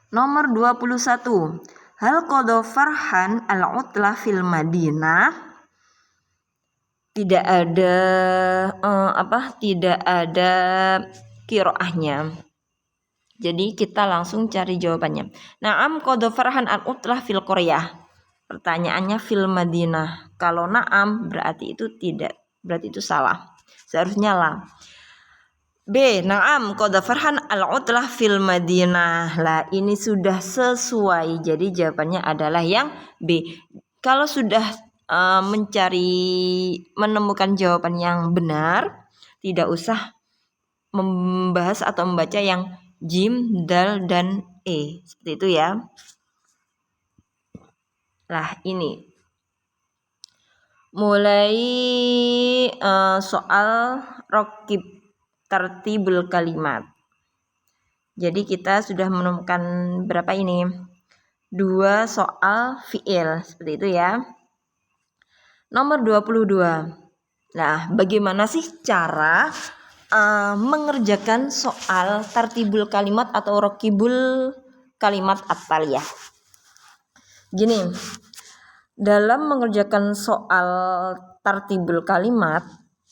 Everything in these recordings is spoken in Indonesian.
Nomor 21. Hal qada Farhan al-utlah fil Madinah. Tidak ada tidak ada qiraahnya. Jadi kita langsung cari jawabannya. Na'am qada Farhan al-utlah fil qaryah. Pertanyaannya fil Madinah. Kalau na'am berarti itu tidak, berarti itu salah. Seharusnya lah. B. Na'am qada Farhan al-utlah fil Madinah. Lah ini sudah sesuai. Jadi jawabannya adalah yang B. Kalau sudah menemukan jawaban yang benar, tidak usah membahas atau membaca yang jim, dal, dan e. Seperti itu ya. Lah ini mulai soal rokib tertibul kalimat. Jadi kita sudah menemukan berapa ini? 2 soal fi'il. Seperti itu ya. Nomor 22. Nah, bagaimana sih cara mengerjakan soal tertibul kalimat atau rokibul kalimat at-taliyah? Gini, dalam mengerjakan soal tertibul kalimat,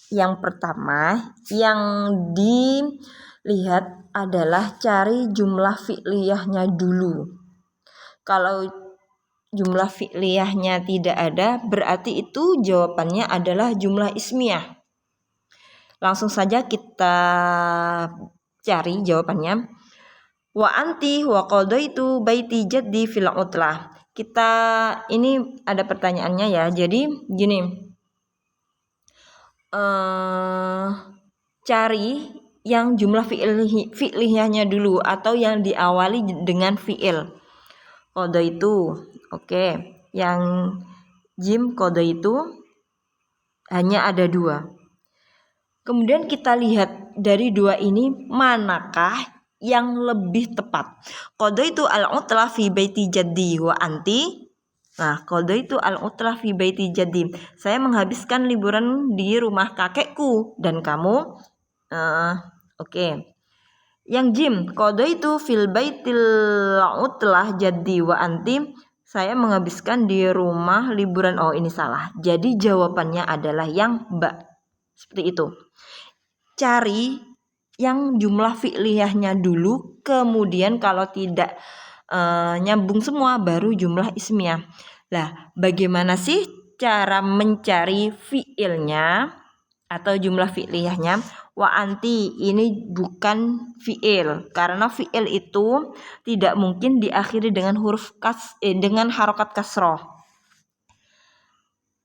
yang pertama yang dilihat adalah cari jumlah fi'liyahnya dulu. Kalau jumlah fi'liyahnya tidak ada, berarti itu jawabannya adalah jumlah ismiyah. Langsung saja kita cari jawabannya. Wa anti wa qadaitu baiti jaddi fil utlah. Kita ini ada pertanyaannya ya. Jadi gini. Cari yang jumlah fi'liyahnya dulu atau yang diawali dengan fi'il. Qadaitu. Oke, yang jim qada itu hanya ada 2. Kemudian kita lihat dari 2 ini manakah yang lebih tepat. Qada itu al-utlah fi baiti jaddi wa anti. Nah, qada itu al-utlah fi baiti jaddi. Saya menghabiskan liburan di rumah kakekku dan kamu oke. Yang jim, qada itu fil baitil utlah jaddi wa anti. Saya menghabiskan di rumah liburan. Oh, ini salah. Jadi jawabannya adalah yang ba. Seperti itu. Cari yang jumlah fi'liyahnya dulu, kemudian kalau tidak nyambung semua baru jumlah ismiyah. Lah, bagaimana sih cara mencari fi'ilnya atau jumlah fi'liyahnya? Wa anti ini bukan fi'il, karena fi'il itu tidak mungkin diakhiri dengan huruf dengan harokat kasroh.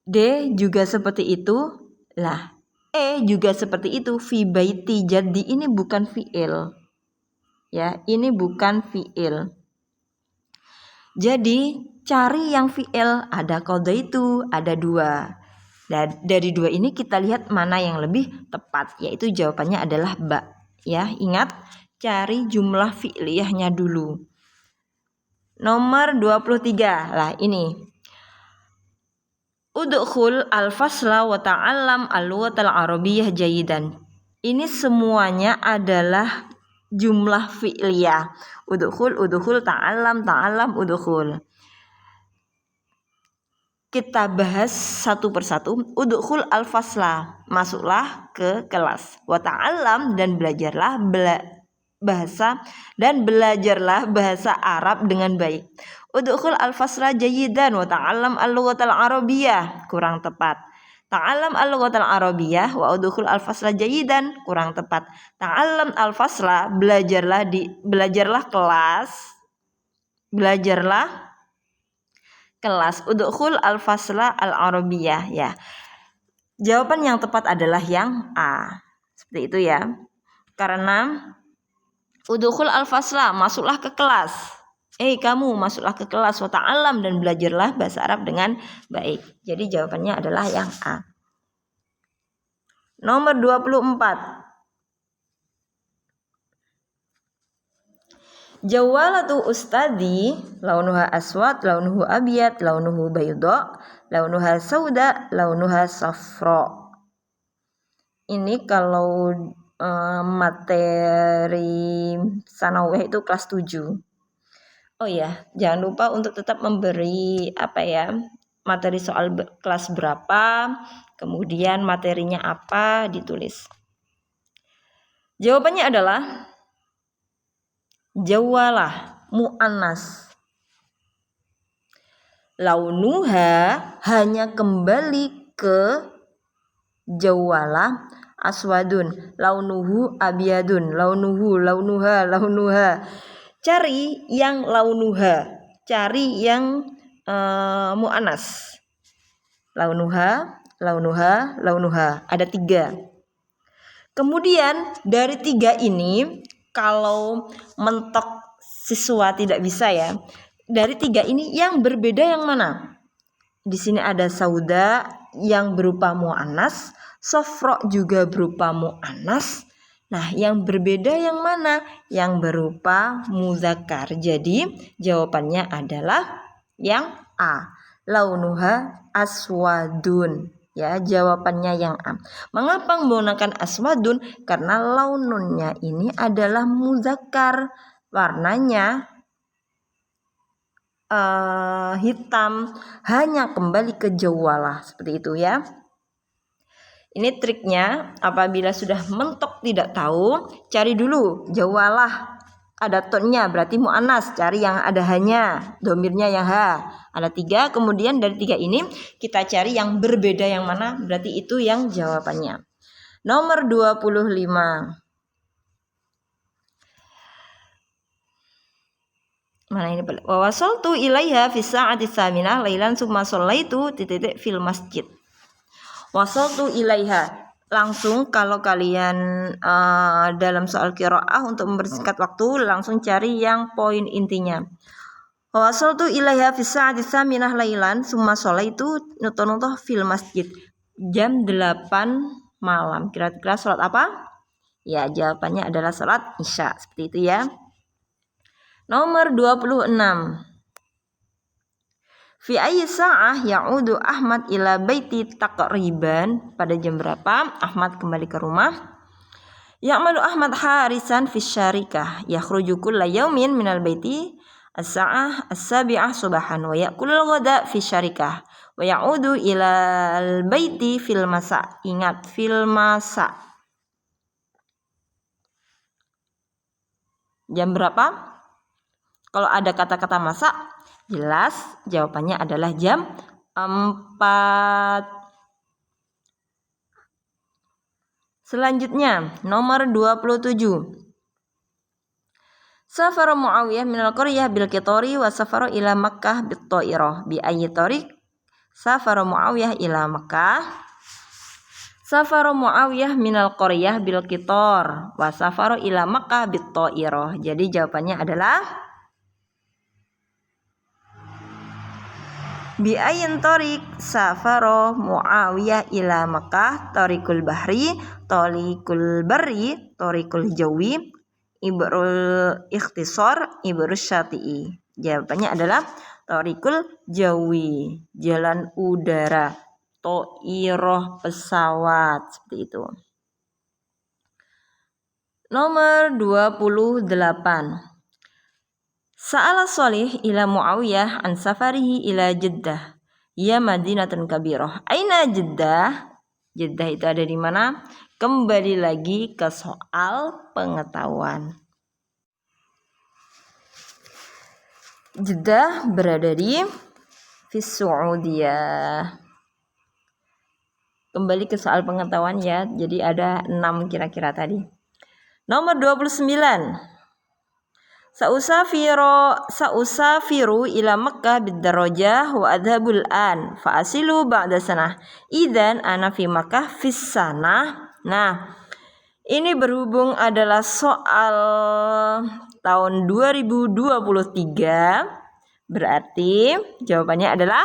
D juga seperti itu. Lah, E juga seperti itu. Fi baiti jaddi ini bukan fi'il. Ya, ini bukan fi'il. Jadi cari yang fi'il, ada qada itu, ada 2. Dan dari 2 ini kita lihat mana yang lebih tepat, yaitu jawabannya adalah ba. Ya, ingat cari jumlah fi'liyahnya dulu. Nomor 23. Lah ini. Udkhul al-fasla wa ta'allam al-lughatal arabiyyah jayidan. Ini semuanya adalah jumlah fi'liyah. Udkhul, ta'allam, udkhul. Kita bahas satu persatu. Udkhul al-fasla, masuklah ke kelas. Wa ta'allam, dan belajarlah bahasa Arab dengan baik. Udkhul al-fasla jayidan wa ta'allam al-lughatal arabiyyah, kurang tepat. Ta'allam al-lughatal arabiyyah wa udkhul al-fasla jayidan, kurang tepat. Ta'allam al-fasla, belajarlah kelas. Udkhul al-fasla al-arabiyyah, ya. Jawaban yang tepat adalah yang A. Seperti itu ya. Karena udkhul al-fasla, masuklah ke kelas. Kamu masuklah ke kelas, wa ta'allam, dan belajarlah bahasa Arab dengan baik. Jadi jawabannya adalah yang A. Nomor 24. Jawalatu ustadi launuha aswad, launuhu abyad, launuhu bayda, launuha sauda, launuha safra. Ini kalau materi sanawiyah itu kelas 7. Oh ya, jangan lupa untuk tetap memberi materi soal kelas berapa, kemudian materinya apa ditulis. Jawabannya adalah jawalah mu'annas. Launuha hanya kembali ke jawala aswadun, launuhu abyadun, launuha. Cari yang launuha, cari yang mu'anas. Launuha, ada 3. Kemudian dari 3 ini, kalau mentok siswa tidak bisa ya, dari 3 ini yang berbeda yang mana? Di sini ada sauda yang berupa mu'anas, sofro juga berupa mu'anas. Nah, yang berbeda yang mana? Yang berupa muzakkar. Jadi, jawabannya adalah yang A. Launuha aswadun. Ya, jawabannya yang A. Mengapa menggunakan aswadun? Karena laununnya ini adalah muzakkar. Warnanya hitam, hanya kembali ke jawalah, seperti itu ya. Ini triknya, apabila sudah mentok tidak tahu, cari dulu jawalah, ada tonnya berarti mu'anas, cari yang ada hanya, domirnya yang ha, ada 3. Kemudian dari 3 ini kita cari yang berbeda yang mana, berarti itu yang jawabannya. Nomor 25. Mana ini? Wa wasaltu ilaiha fi sa'ati tsaminah lailan summa shallaitu fil masjid. Wasaltu ilaiha, langsung kalau kalian dalam soal qiraah untuk mempersingkat waktu, langsung cari yang poin intinya. Wa wasaltu ilaiha fi sa'ati tsaminah lailan summa shallaitu nutonutoh fil masjid. Jam 8 malam. Kira-kira salat apa? Ya, jawabannya adalah salat Isya. Seperti itu ya. Nomor 26. Fi ayyi sa'ah ya'udu Ahmad ila baiti taqriban, pada jam berapa Ahmad kembali ke rumah? Ya'malu Ahmad harisan fi syarikah, yakhruju kulla yaumin minal baiti as-sa'ah as-sabi'ah subahan wa ya'kulul ghada fi syarikah wa ya'udu ila al-baiti fil masa. Ingat, fil masa. Jam berapa? Kalau ada kata-kata masak, jelas jawabannya adalah jam 4. Selanjutnya, nomor 27. Safara Muawiyah minal qaryah bil qitari wa safara ila Makkah bit ta'irah. Bi ayyi tariq safara Muawiyah ila Makkah? Safara Muawiyah minal qaryah bil qitar wa safara ila Makkah bit ta'irah. Jadi jawabannya adalah bi ayyin tariq safara Muawiyah ila Makkah? Tariqul bahri, tariqul barri, tariqul jawi, ibrul ikhtisar, ibrul syati'i. Jawabannya adalah tariqul jawi, jalan udara, ta'irah pesawat, seperti itu. Nomor 28. Sa'ala Shalih ila Muawiyah an safarihi ila Jeddah. Ya madinatun kabirah. Aina Jeddah? Jeddah itu ada di mana? Kembali lagi ke soal pengetahuan. Jeddah berada di Saudiyah. Kembali ke soal pengetahuan ya. Jadi ada 6 kira-kira tadi. Nomor 29. Sa'usafiru ila Makkah bidarajah wa adhabul an fa'asilu ba'da sanah. Idzan ana fi Makkah fis sanah. Nah, ini berhubung adalah soal tahun 2023, berarti jawabannya adalah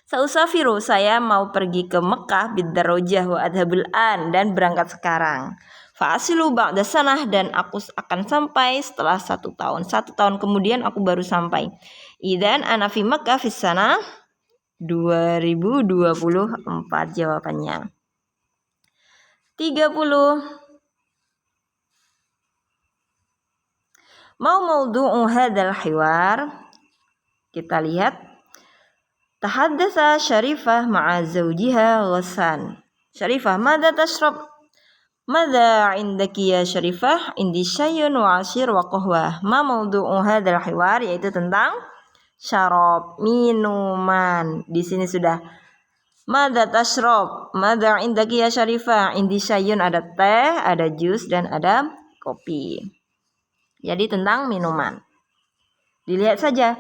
Sa'usafiru, saya mau pergi ke Mekah bidarajah wa adhabul an, dan berangkat sekarang. Fa'asilu ba'da sanah, dan aku akan sampai setelah 1 tahun. 1 tahun kemudian aku baru sampai. Idzan ana fi Makkah fis sanah 2024, jawabannya. 30. Mawdu'u hadzal hiwar. Kita lihat. Tahaddatsa Syarifah ma'a zawjiha Ghassan. Syarifah, madza tashrab? Madza 'indaki ya Syarifah? Indi syai'un wa 'ashir wa qahwah. Ma mawdu'u hadzal hiwar, yaitu tentang syarab, minuman. Di sini sudah madza tashrab? Madza 'indaki ya Syarifah? Indi syai'un, ada teh, ada jus dan ada kopi. Jadi tentang minuman. Dilihat saja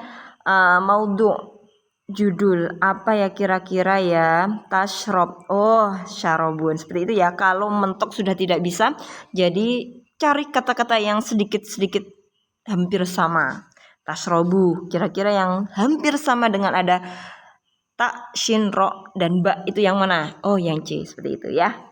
maudhu' judul apa ya kira-kira ya? Tashrab. Oh, syarabun. Seperti itu ya. Kalau mentok sudah tidak bisa, jadi cari kata-kata yang sedikit-sedikit hampir sama. Tashrabu, kira-kira yang hampir sama dengan ada ta, shin, ro dan ba, itu yang mana? Oh, yang C, seperti itu ya.